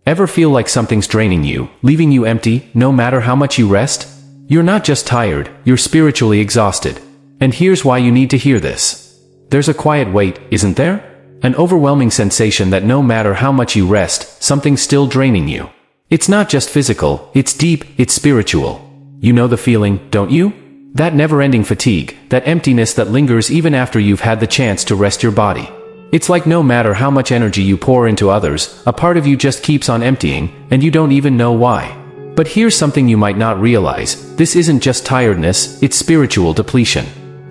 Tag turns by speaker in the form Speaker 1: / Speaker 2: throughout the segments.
Speaker 1: Ever feel like something's draining you, leaving you empty, no matter how much you rest? You're not just tired, you're spiritually exhausted. And here's why you need to hear this. There's a quiet weight, isn't there? An overwhelming sensation that no matter how much you rest, something's still draining you. It's not just physical, it's deep, it's spiritual. You know the feeling, don't you? That never-ending fatigue, that emptiness that lingers even after you've had the chance to rest your body. It's like no matter how much energy you pour into others, a part of you just keeps on emptying, and you don't even know why. But here's something you might not realize. This isn't just tiredness, it's spiritual depletion.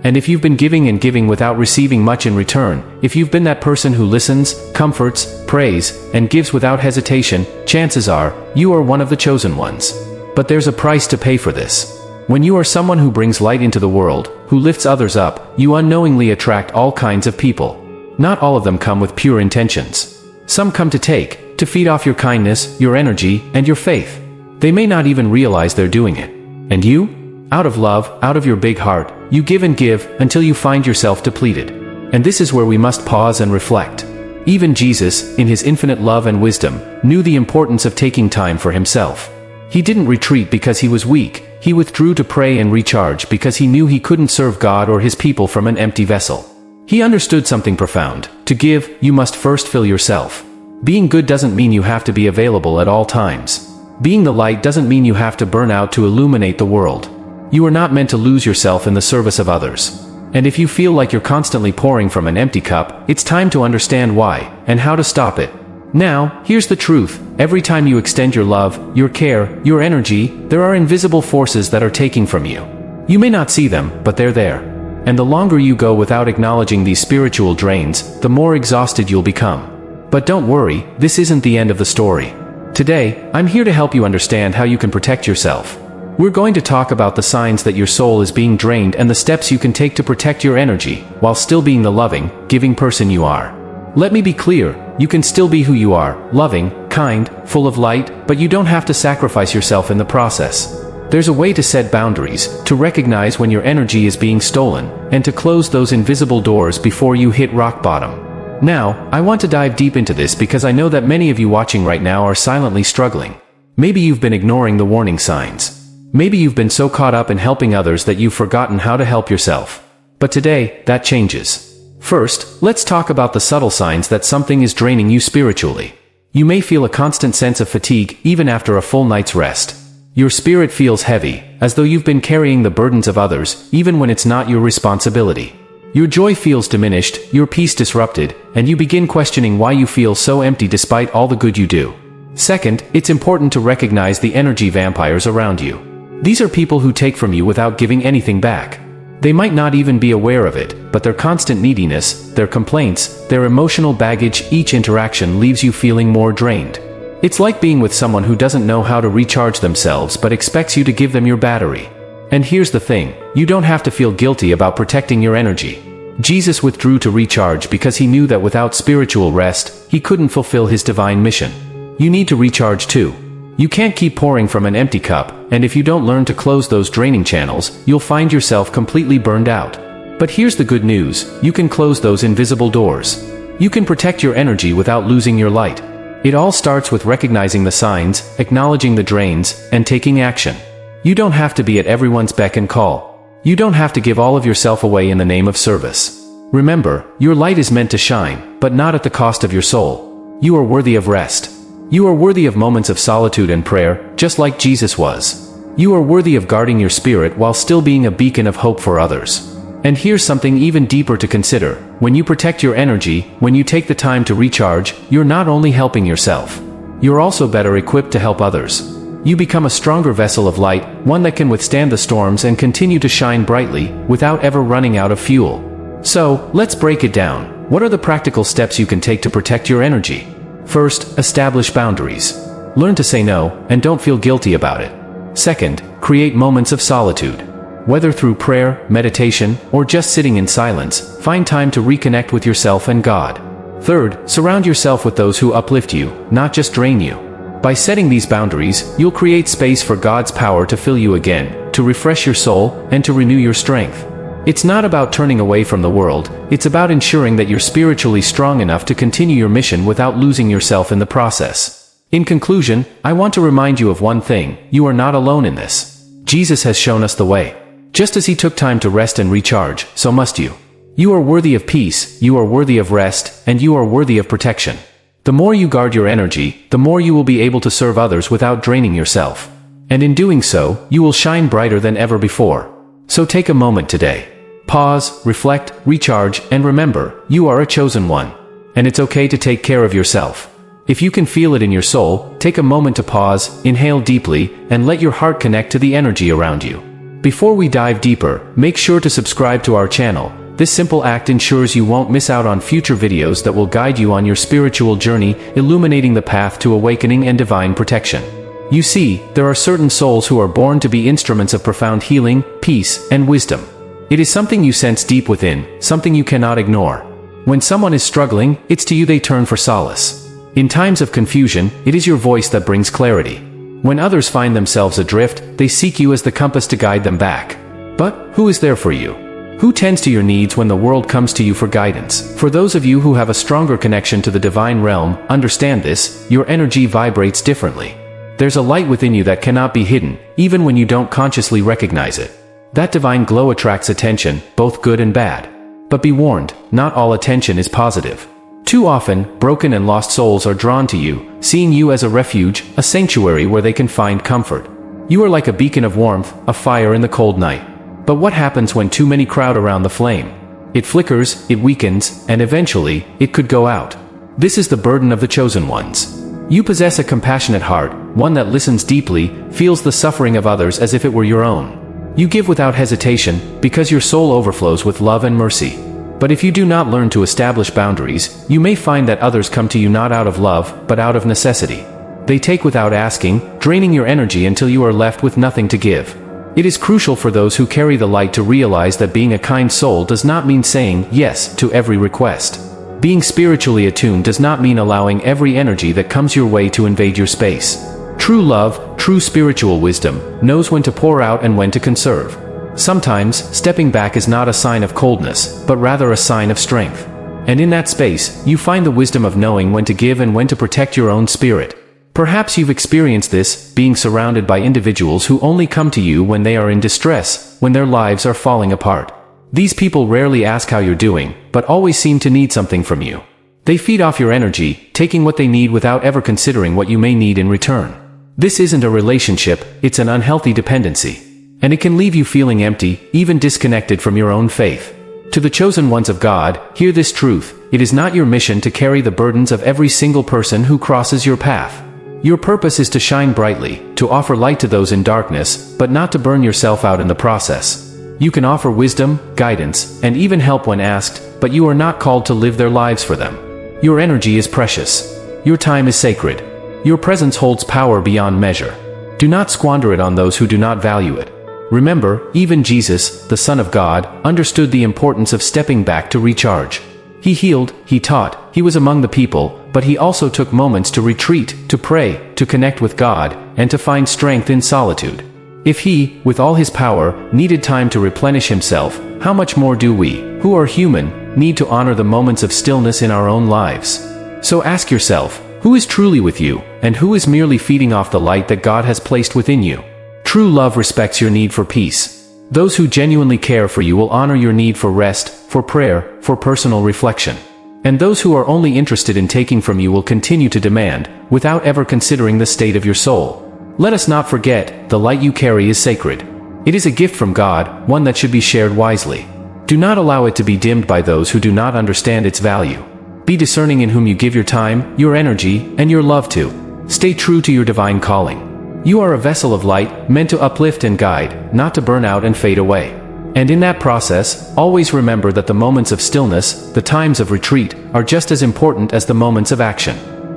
Speaker 1: And if you've been giving and giving without receiving much in return, if you've been that person who listens, comforts, prays, and gives without hesitation, chances are, you are one of the chosen ones. But there's a price to pay for this. When you are someone who brings light into the world, who lifts others up, you unknowingly attract all kinds of people. Not all of them come with pure intentions. Some come to take, to feed off your kindness, your energy, and your faith. They may not even realize they're doing it. And you? Out of love, out of your big heart, you give and give, until you find yourself depleted. And this is where we must pause and reflect. Even Jesus, in his infinite love and wisdom, knew the importance of taking time for himself. He didn't retreat because he was weak, he withdrew to pray and recharge because he knew he couldn't serve God or his people from an empty vessel. He understood something profound. To give, you must first fill yourself. Being good doesn't mean you have to be available at all times. Being the light doesn't mean you have to burn out to illuminate the world. You are not meant to lose yourself in the service of others. And if you feel like you're constantly pouring from an empty cup, it's time to understand why, and how to stop it. Now, here's the truth. Every time you extend your love, your care, your energy, there are invisible forces that are taking from you. You may not see them, but they're there. And the longer you go without acknowledging these spiritual drains, the more exhausted you'll become. But don't worry, this isn't the end of the story. Today, I'm here to help you understand how you can protect yourself. We're going to talk about the signs that your soul is being drained and the steps you can take to protect your energy, while still being the loving, giving person you are. Let me be clear, you can still be who you are, loving, kind, full of light, but you don't have to sacrifice yourself in the process. There's a way to set boundaries, to recognize when your energy is being stolen, and to close those invisible doors before you hit rock bottom. Now, I want to dive deep into this because I know that many of you watching right now are silently struggling. Maybe you've been ignoring the warning signs. Maybe you've been so caught up in helping others that you've forgotten how to help yourself. But today, that changes. First, let's talk about the subtle signs that something is draining you spiritually. You may feel a constant sense of fatigue even after a full night's rest. Your spirit feels heavy, as though you've been carrying the burdens of others, even when it's not your responsibility. Your joy feels diminished, your peace disrupted, and you begin questioning why you feel so empty despite all the good you do. Second, it's important to recognize the energy vampires around you. These are people who take from you without giving anything back. They might not even be aware of it, but their constant neediness, their complaints, their emotional baggage, each interaction leaves you feeling more drained. It's like being with someone who doesn't know how to recharge themselves but expects you to give them your battery. And here's the thing, you don't have to feel guilty about protecting your energy. Jesus withdrew to recharge because he knew that without spiritual rest, he couldn't fulfill his divine mission. You need to recharge too. You can't keep pouring from an empty cup, and if you don't learn to close those draining channels, you'll find yourself completely burned out. But here's the good news, you can close those invisible doors. You can protect your energy without losing your light. It all starts with recognizing the signs, acknowledging the drains, and taking action. You don't have to be at everyone's beck and call. You don't have to give all of yourself away in the name of service. Remember, your light is meant to shine, but not at the cost of your soul. You are worthy of rest. You are worthy of moments of solitude and prayer, just like Jesus was. You are worthy of guarding your spirit while still being a beacon of hope for others. And here's something even deeper to consider. When you protect your energy, when you take the time to recharge, you're not only helping yourself. You're also better equipped to help others. You become a stronger vessel of light, one that can withstand the storms and continue to shine brightly, without ever running out of fuel. So, let's break it down. What are the practical steps you can take to protect your energy? First, establish boundaries. Learn to say no, and don't feel guilty about it. Second, create moments of solitude. Whether through prayer, meditation, or just sitting in silence, find time to reconnect with yourself and God. Third, surround yourself with those who uplift you, not just drain you. By setting these boundaries, you'll create space for God's power to fill you again, to refresh your soul, and to renew your strength. It's not about turning away from the world, it's about ensuring that you're spiritually strong enough to continue your mission without losing yourself in the process. In conclusion, I want to remind you of one thing: you are not alone in this. Jesus has shown us the way. Just as he took time to rest and recharge, so must you. You are worthy of peace, you are worthy of rest, and you are worthy of protection. The more you guard your energy, the more you will be able to serve others without draining yourself. And in doing so, you will shine brighter than ever before. So take a moment today. Pause, reflect, recharge, and remember, you are a chosen one. And it's okay to take care of yourself. If you can feel it in your soul, take a moment to pause, inhale deeply, and let your heart connect to the energy around you. Before we dive deeper, make sure to subscribe to our channel. This simple act ensures you won't miss out on future videos that will guide you on your spiritual journey, illuminating the path to awakening and divine protection. You see, there are certain souls who are born to be instruments of profound healing, peace, and wisdom. It is something you sense deep within, something you cannot ignore. When someone is struggling, it's to you they turn for solace. In times of confusion, it is your voice that brings clarity. When others find themselves adrift, they seek you as the compass to guide them back. But who is there for you? Who tends to your needs when the world comes to you for guidance? For those of you who have a stronger connection to the divine realm, understand this: your energy vibrates differently. There's a light within you that cannot be hidden, even when you don't consciously recognize it. That divine glow attracts attention, both good and bad. But be warned, not all attention is positive. Too often, broken and lost souls are drawn to you, seeing you as a refuge, a sanctuary where they can find comfort. You are like a beacon of warmth, a fire in the cold night. But what happens when too many crowd around the flame? It flickers, it weakens, and eventually, it could go out. This is the burden of the chosen ones. You possess a compassionate heart, one that listens deeply, feels the suffering of others as if it were your own. You give without hesitation, because your soul overflows with love and mercy. But if you do not learn to establish boundaries, you may find that others come to you not out of love, but out of necessity. They take without asking, draining your energy until you are left with nothing to give. It is crucial for those who carry the light to realize that being a kind soul does not mean saying yes to every request. Being spiritually attuned does not mean allowing every energy that comes your way to invade your space. True love, true spiritual wisdom, knows when to pour out and when to conserve. Sometimes, stepping back is not a sign of coldness, but rather a sign of strength. And in that space, you find the wisdom of knowing when to give and when to protect your own spirit. Perhaps you've experienced this, being surrounded by individuals who only come to you when they are in distress, when their lives are falling apart. These people rarely ask how you're doing, but always seem to need something from you. They feed off your energy, taking what they need without ever considering what you may need in return. This isn't a relationship, it's an unhealthy dependency. And it can leave you feeling empty, even disconnected from your own faith. To the chosen ones of God, hear this truth: it is not your mission to carry the burdens of every single person who crosses your path. Your purpose is to shine brightly, to offer light to those in darkness, but not to burn yourself out in the process. You can offer wisdom, guidance, and even help when asked, but you are not called to live their lives for them. Your energy is precious. Your time is sacred. Your presence holds power beyond measure. Do not squander it on those who do not value it. Remember, even Jesus, the Son of God, understood the importance of stepping back to recharge. He healed, he taught, he was among the people, but he also took moments to retreat, to pray, to connect with God, and to find strength in solitude. If he, with all his power, needed time to replenish himself, how much more do we, who are human, need to honor the moments of stillness in our own lives? So ask yourself, who is truly with you, and who is merely feeding off the light that God has placed within you? True love respects your need for peace. Those who genuinely care for you will honor your need for rest, for prayer, for personal reflection. And those who are only interested in taking from you will continue to demand, without ever considering the state of your soul. Let us not forget, the light you carry is sacred. It is a gift from God, one that should be shared wisely. Do not allow it to be dimmed by those who do not understand its value. Be discerning in whom you give your time, your energy, and your love to. Stay true to your divine calling. You are a vessel of light, meant to uplift and guide, not to burn out and fade away. And in that process, always remember that the moments of stillness, the times of retreat, are just as important as the moments of action.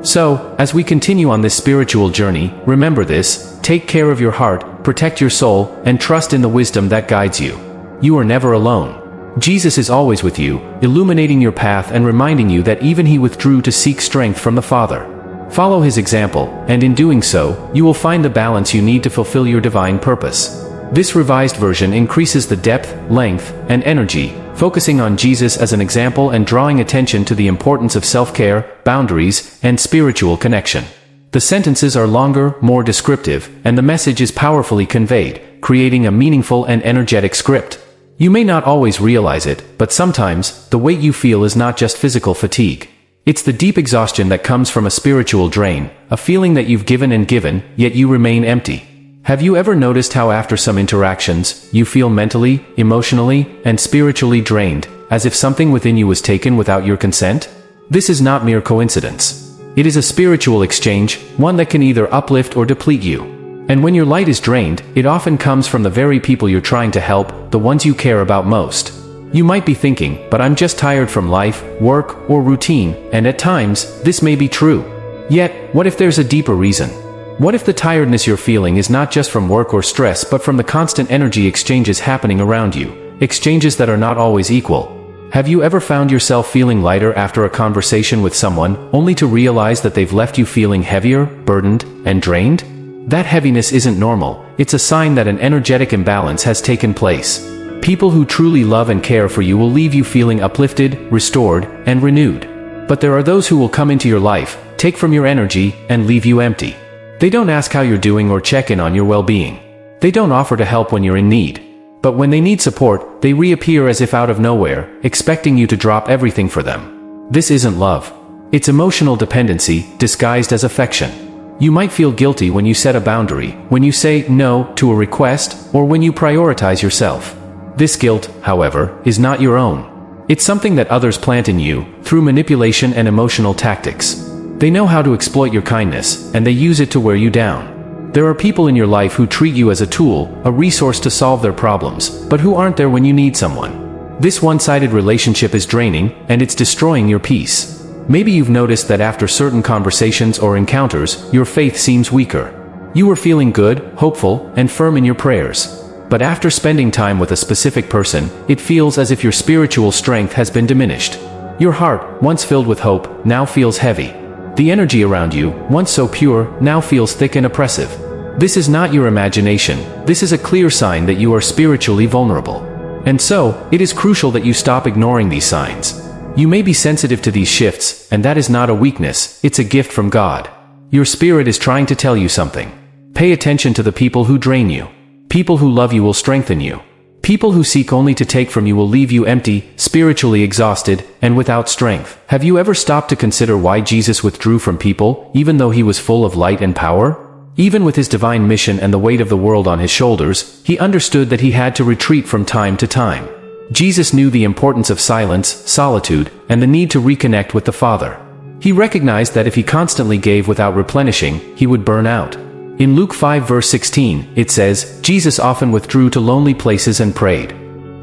Speaker 1: So, as we continue on this spiritual journey, remember this: take care of your heart, protect your soul, and trust in the wisdom that guides you. You are never alone. Jesus is always with you, illuminating your path and reminding you that even he withdrew to seek strength from the Father. Follow his example, and in doing so, you will find the balance you need to fulfill your divine purpose. This revised version increases the depth, length, and energy, focusing on Jesus as an example and drawing attention to the importance of self-care, boundaries, and spiritual connection. The sentences are longer, more descriptive, and the message is powerfully conveyed, creating a meaningful and energetic script. You may not always realize it, but sometimes, the weight you feel is not just physical fatigue. It's the deep exhaustion that comes from a spiritual drain, a feeling that you've given and given, yet you remain empty. Have you ever noticed how after some interactions, you feel mentally, emotionally, and spiritually drained, as if something within you was taken without your consent? This is not mere coincidence. It is a spiritual exchange, one that can either uplift or deplete you. And when your light is drained, it often comes from the very people you're trying to help, the ones you care about most. You might be thinking, but I'm just tired from life, work, or routine, and at times, this may be true. Yet, what if there's a deeper reason? What if the tiredness you're feeling is not just from work or stress but from the constant energy exchanges happening around you, exchanges that are not always equal? Have you ever found yourself feeling lighter after a conversation with someone, only to realize that they've left you feeling heavier, burdened, and drained? That heaviness isn't normal, it's a sign that an energetic imbalance has taken place. People who truly love and care for you will leave you feeling uplifted, restored, and renewed. But there are those who will come into your life, take from your energy, and leave you empty. They don't ask how you're doing or check in on your well-being. They don't offer to help when you're in need. But when they need support, they reappear as if out of nowhere, expecting you to drop everything for them. This isn't love. It's emotional dependency, disguised as affection. You might feel guilty when you set a boundary, when you say no to a request, or when you prioritize yourself. This guilt, however, is not your own. It's something that others plant in you, through manipulation and emotional tactics. They know how to exploit your kindness, and they use it to wear you down. There are people in your life who treat you as a tool, a resource to solve their problems, but who aren't there when you need someone. This one-sided relationship is draining, and it's destroying your peace. Maybe you've noticed that after certain conversations or encounters, your faith seems weaker. You were feeling good, hopeful, and firm in your prayers. But after spending time with a specific person, it feels as if your spiritual strength has been diminished. Your heart, once filled with hope, now feels heavy. The energy around you, once so pure, now feels thick and oppressive. This is not your imagination, this is a clear sign that you are spiritually vulnerable. And so, it is crucial that you stop ignoring these signs. You may be sensitive to these shifts, and that is not a weakness, it's a gift from God. Your spirit is trying to tell you something. Pay attention to the people who drain you. People who love you will strengthen you. People who seek only to take from you will leave you empty, spiritually exhausted, and without strength. Have you ever stopped to consider why Jesus withdrew from people, even though he was full of light and power? Even with his divine mission and the weight of the world on his shoulders, he understood that he had to retreat from time to time. Jesus knew the importance of silence, solitude, and the need to reconnect with the Father. He recognized that if he constantly gave without replenishing, he would burn out. In Luke 5 verse 16, it says, Jesus often withdrew to lonely places and prayed.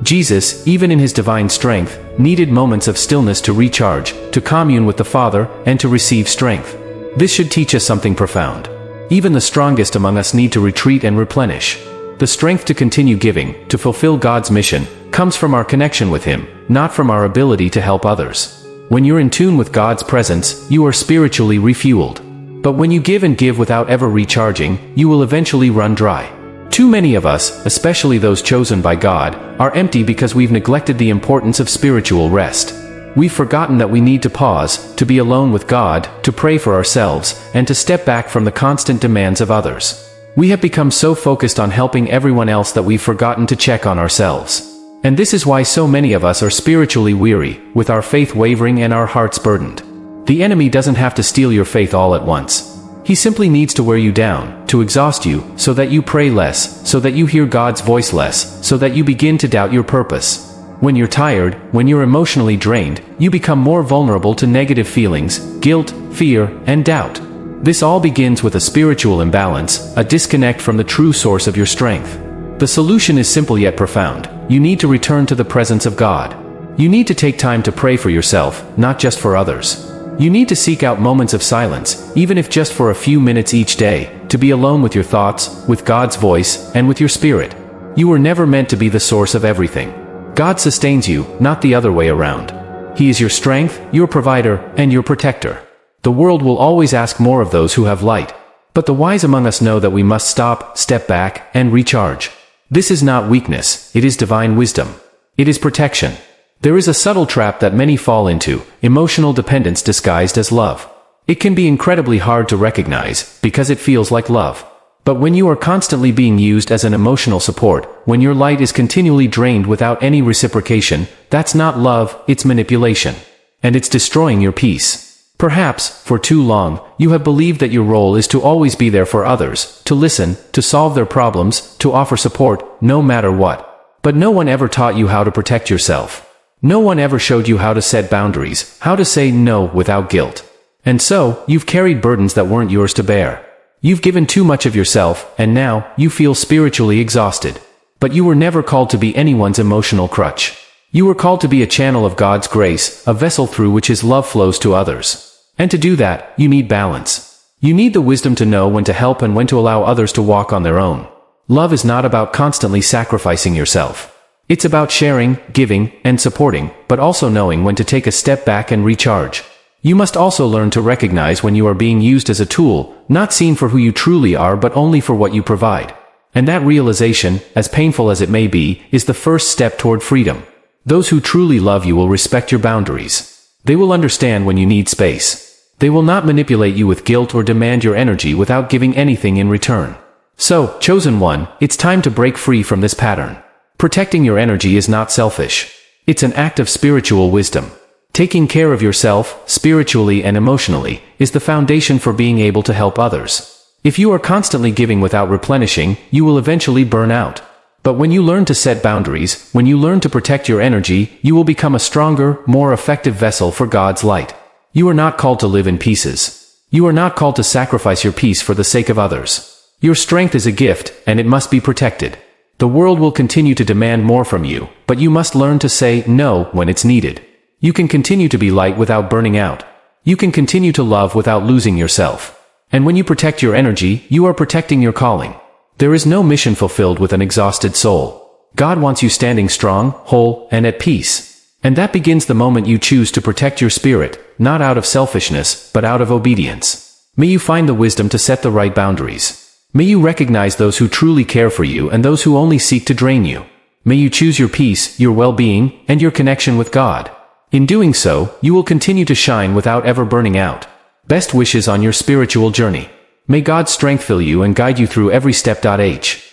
Speaker 1: Jesus, even in his divine strength, needed moments of stillness to recharge, to commune with the Father, and to receive strength. This should teach us something profound. Even the strongest among us need to retreat and replenish. The strength to continue giving, to fulfill God's mission, comes from our connection with Him, not from our ability to help others. When you're in tune with God's presence, you are spiritually refueled. But when you give and give without ever recharging, you will eventually run dry. Too many of us, especially those chosen by God, are empty because we've neglected the importance of spiritual rest. We've forgotten that we need to pause, to be alone with God, to pray for ourselves, and to step back from the constant demands of others. We have become so focused on helping everyone else that we've forgotten to check on ourselves. And this is why so many of us are spiritually weary, with our faith wavering and our hearts burdened. The enemy doesn't have to steal your faith all at once. He simply needs to wear you down, to exhaust you, so that you pray less, so that you hear God's voice less, so that you begin to doubt your purpose. When you're tired, when you're emotionally drained, you become more vulnerable to negative feelings, guilt, fear, and doubt. This all begins with a spiritual imbalance, a disconnect from the true source of your strength. The solution is simple yet profound. You need to return to the presence of God. You need to take time to pray for yourself, not just for others. You need to seek out moments of silence, even if just for a few minutes each day, to be alone with your thoughts, with God's voice, and with your spirit. You were never meant to be the source of everything. God sustains you, not the other way around. He is your strength, your provider, and your protector. The world will always ask more of those who have light. But the wise among us know that we must stop, step back, and recharge. This is not weakness, it is divine wisdom. It is protection. There is a subtle trap that many fall into, emotional dependence disguised as love. It can be incredibly hard to recognize, because it feels like love. But when you are constantly being used as an emotional support, when your light is continually drained without any reciprocation, that's not love, it's manipulation. And it's destroying your peace. Perhaps, for too long, you have believed that your role is to always be there for others, to listen, to solve their problems, to offer support, no matter what. But no one ever taught you how to protect yourself. No one ever showed you how to set boundaries, how to say no without guilt. And so, you've carried burdens that weren't yours to bear. You've given too much of yourself, and now, you feel spiritually exhausted. But you were never called to be anyone's emotional crutch. You were called to be a channel of God's grace, a vessel through which His love flows to others. And to do that, you need balance. You need the wisdom to know when to help and when to allow others to walk on their own. Love is not about constantly sacrificing yourself. It's about sharing, giving, and supporting, but also knowing when to take a step back and recharge. You must also learn to recognize when you are being used as a tool, not seen for who you truly are but only for what you provide. And that realization, as painful as it may be, is the first step toward freedom. Those who truly love you will respect your boundaries. They will understand when you need space. They will not manipulate you with guilt or demand your energy without giving anything in return. So, chosen one, it's time to break free from this pattern. Protecting your energy is not selfish. It's an act of spiritual wisdom. Taking care of yourself, spiritually and emotionally, is the foundation for being able to help others. If you are constantly giving without replenishing, you will eventually burn out. But when you learn to set boundaries, when you learn to protect your energy, you will become a stronger, more effective vessel for God's light. You are not called to live in pieces. You are not called to sacrifice your peace for the sake of others. Your strength is a gift, and it must be protected. The world will continue to demand more from you, but you must learn to say no when it's needed. You can continue to be light without burning out. You can continue to love without losing yourself. And when you protect your energy, you are protecting your calling. There is no mission fulfilled with an exhausted soul. God wants you standing strong, whole, and at peace. And that begins the moment you choose to protect your spirit, not out of selfishness, but out of obedience. May you find the wisdom to set the right boundaries. May you recognize those who truly care for you and those who only seek to drain you. May you choose your peace, your well-being, and your connection with God. In doing so, you will continue to shine without ever burning out. Best wishes on your spiritual journey. May God's strength fill you and guide you through every step. H.